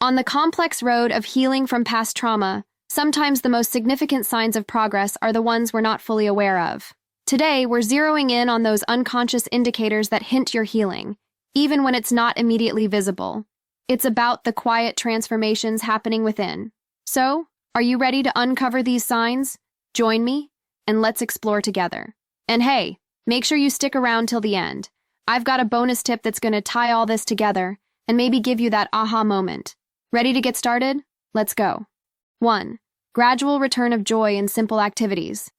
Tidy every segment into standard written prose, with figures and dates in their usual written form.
On the complex road of healing from past trauma, sometimes the most significant signs of progress are the ones we're not fully aware of. Today, we're zeroing in on those unconscious indicators that hint you're healing, even when it's not immediately visible. It's about the quiet transformations happening within. So, are you ready to uncover these signs? Join me, and let's explore together. And hey, make sure you stick around till the end. I've got a bonus tip that's going to tie all this together and maybe give you that aha moment. Ready to get started? Let's go. 1. Gradual return of joy in simple activities.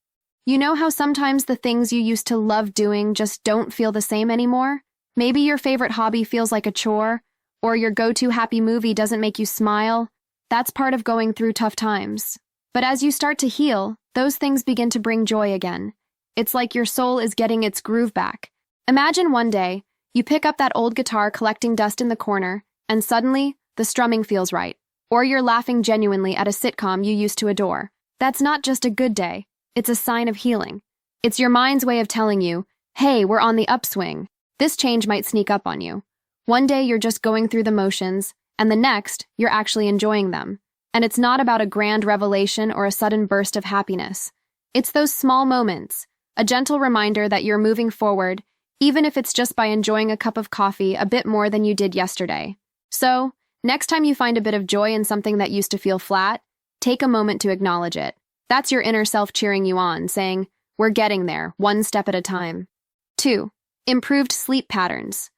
You know how sometimes the things you used to love doing just don't feel the same anymore? Maybe your favorite hobby feels like a chore, or your go-to happy movie doesn't make you smile. That's part of going through tough times. But as you start to heal, those things begin to bring joy again. It's like your soul is getting its groove back. Imagine one day, you pick up that old guitar collecting dust in the corner, and suddenly, the strumming feels right. Or you're laughing genuinely at a sitcom you used to adore. That's not just a good day, it's a sign of healing. It's your mind's way of telling you, hey, we're on the upswing. This change might sneak up on you. One day you're just going through the motions, and the next, you're actually enjoying them. And it's not about a grand revelation or a sudden burst of happiness. It's those small moments, a gentle reminder that you're moving forward, even if it's just by enjoying a cup of coffee a bit more than you did yesterday. So, next time you find a bit of joy in something that used to feel flat, take a moment to acknowledge it. That's your inner self cheering you on, saying, we're getting there, one step at a time. 2. Improved sleep patterns.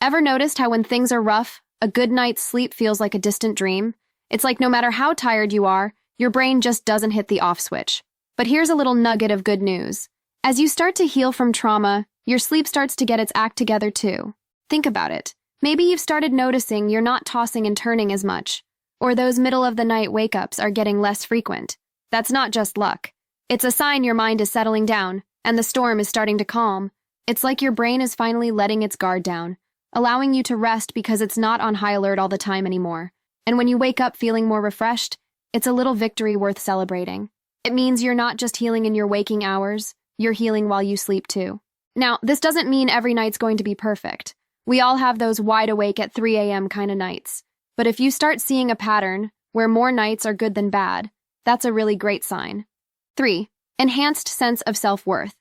Ever noticed how when things are rough, a good night's sleep feels like a distant dream? It's like no matter how tired you are, your brain just doesn't hit the off switch. But here's a little nugget of good news. As you start to heal from trauma, your sleep starts to get its act together too. Think about it. Maybe you've started noticing you're not tossing and turning as much, or those middle-of-the-night wake-ups are getting less frequent. That's not just luck. It's a sign your mind is settling down, and the storm is starting to calm. It's like your brain is finally letting its guard down, allowing you to rest because it's not on high alert all the time anymore. And when you wake up feeling more refreshed, it's a little victory worth celebrating. It means you're not just healing in your waking hours, you're healing while you sleep too. Now, this doesn't mean every night's going to be perfect. We all have those wide awake at 3 a.m. kind of nights. But if you start seeing a pattern where more nights are good than bad, that's a really great sign. 3. Enhanced sense of self-worth.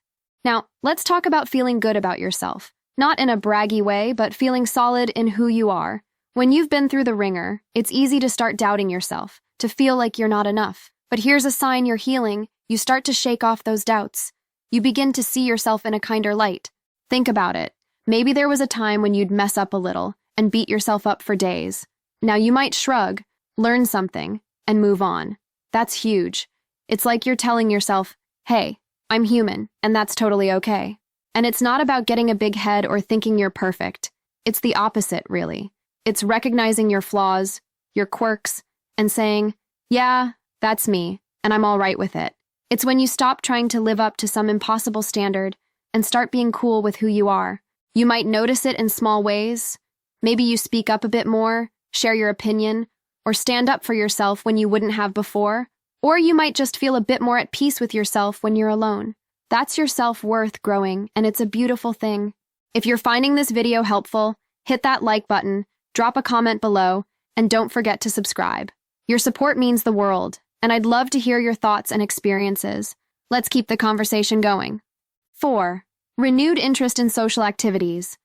Now, let's talk about feeling good about yourself. Not in a braggy way, but feeling solid in who you are. When you've been through the ringer, it's easy to start doubting yourself, to feel like you're not enough. But here's a sign you're healing. You start to shake off those doubts. You begin to see yourself in a kinder light. Think about it. Maybe there was a time when you'd mess up a little and beat yourself up for days. Now you might shrug, learn something, and move on. That's huge. It's like you're telling yourself, hey, I'm human, and that's totally okay. And it's not about getting a big head or thinking you're perfect. It's the opposite, really. It's recognizing your flaws, your quirks, and saying, yeah, that's me, and I'm all right with it. It's when you stop trying to live up to some impossible standard and start being cool with who you are. You might notice it in small ways. Maybe you speak up a bit more, share your opinion, or stand up for yourself when you wouldn't have before. Or you might just feel a bit more at peace with yourself when you're alone. That's your self-worth growing, and it's a beautiful thing. If you're finding this video helpful, hit that like button, drop a comment below, and don't forget to subscribe. Your support means the world, and I'd love to hear your thoughts and experiences. Let's keep the conversation going. 4. Renewed interest in social activities.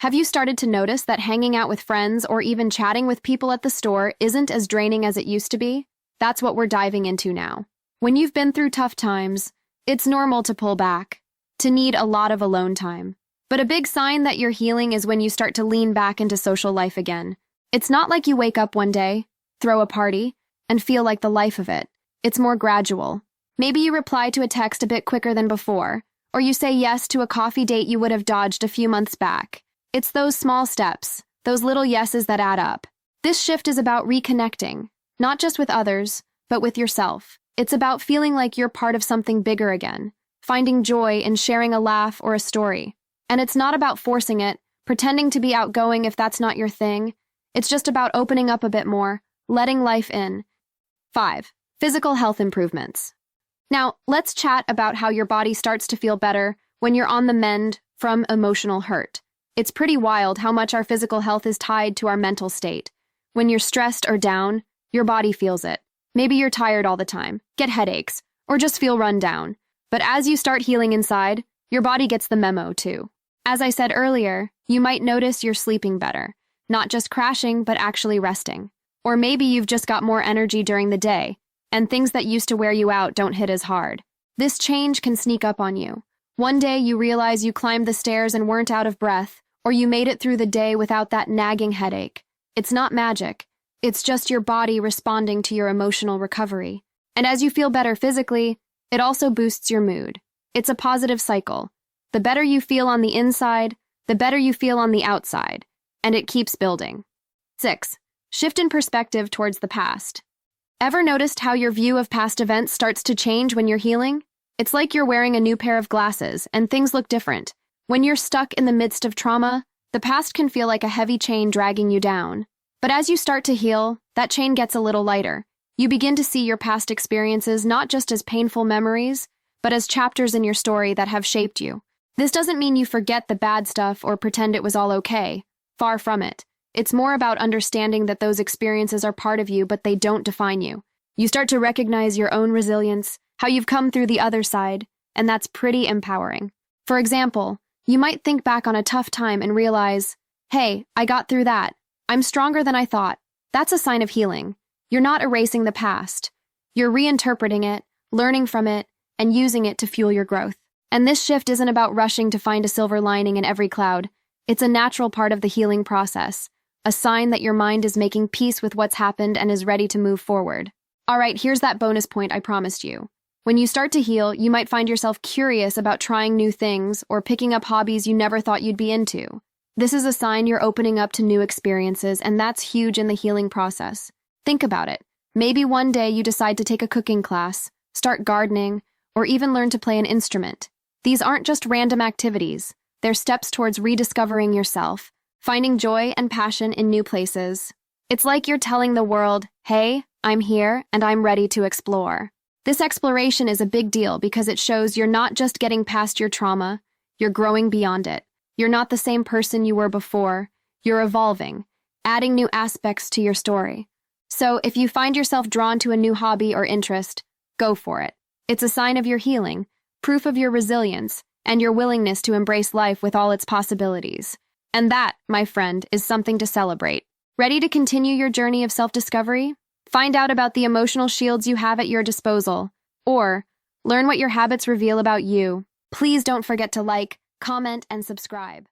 Have you started to notice that hanging out with friends or even chatting with people at the store isn't as draining as it used to be? That's what we're diving into now. When you've been through tough times, it's normal to pull back, to need a lot of alone time. But a big sign that you're healing is when you start to lean back into social life again. It's not like you wake up one day, throw a party, and feel like the life of it. It's more gradual. Maybe you reply to a text a bit quicker than before, or you say yes to a coffee date you would have dodged a few months back. It's those small steps, those little yeses that add up. This shift is about reconnecting, not just with others, but with yourself. It's about feeling like you're part of something bigger again, finding joy in sharing a laugh or a story. And it's not about forcing it, pretending to be outgoing if that's not your thing. It's just about opening up a bit more, letting life in. 5. Physical health improvements. Now, let's chat about how your body starts to feel better when you're on the mend from emotional hurt. It's pretty wild how much our physical health is tied to our mental state. When you're stressed or down, your body feels it. Maybe you're tired all the time, get headaches, or just feel run down. But as you start healing inside, your body gets the memo too. As I said earlier, you might notice you're sleeping better, not just crashing, but actually resting. Or maybe you've just got more energy during the day, and things that used to wear you out don't hit as hard. This change can sneak up on you. One day you realize you climbed the stairs and weren't out of breath, or you made it through the day without that nagging headache. It's not magic. It's just your body responding to your emotional recovery. And as you feel better physically, it also boosts your mood. It's a positive cycle. The better you feel on the inside, the better you feel on the outside, and it keeps building. 6. Shift in perspective towards the past. Ever noticed how your view of past events starts to change when you're healing? It's like you're wearing a new pair of glasses, and things look different. When you're stuck in the midst of trauma, the past can feel like a heavy chain dragging you down. But as you start to heal, that chain gets a little lighter. You begin to see your past experiences not just as painful memories, but as chapters in your story that have shaped you. This doesn't mean you forget the bad stuff or pretend it was all okay. Far from it. It's more about understanding that those experiences are part of you, but they don't define you. You start to recognize your own resilience, how you've come through the other side, and that's pretty empowering. For example, you might think back on a tough time and realize, hey, I got through that. I'm stronger than I thought. That's a sign of healing. You're not erasing the past. You're reinterpreting it, learning from it, and using it to fuel your growth. And this shift isn't about rushing to find a silver lining in every cloud. It's a natural part of the healing process, a sign that your mind is making peace with what's happened and is ready to move forward. All right, here's that bonus point I promised you. When you start to heal, you might find yourself curious about trying new things or picking up hobbies you never thought you'd be into. This is a sign you're opening up to new experiences, and that's huge in the healing process. Think about it. Maybe one day you decide to take a cooking class, start gardening, or even learn to play an instrument. These aren't just random activities. They're steps towards rediscovering yourself, finding joy and passion in new places. It's like you're telling the world, hey, I'm here and I'm ready to explore. This exploration is a big deal because it shows you're not just getting past your trauma, you're growing beyond it. You're not the same person you were before. You're evolving, adding new aspects to your story. So if you find yourself drawn to a new hobby or interest, go for it. It's a sign of your healing, proof of your resilience, and your willingness to embrace life with all its possibilities. And that, my friend, is something to celebrate. Ready to continue your journey of self-discovery? Find out about the emotional shields you have at your disposal, or learn what your habits reveal about you. Please don't forget to like, comment, and subscribe.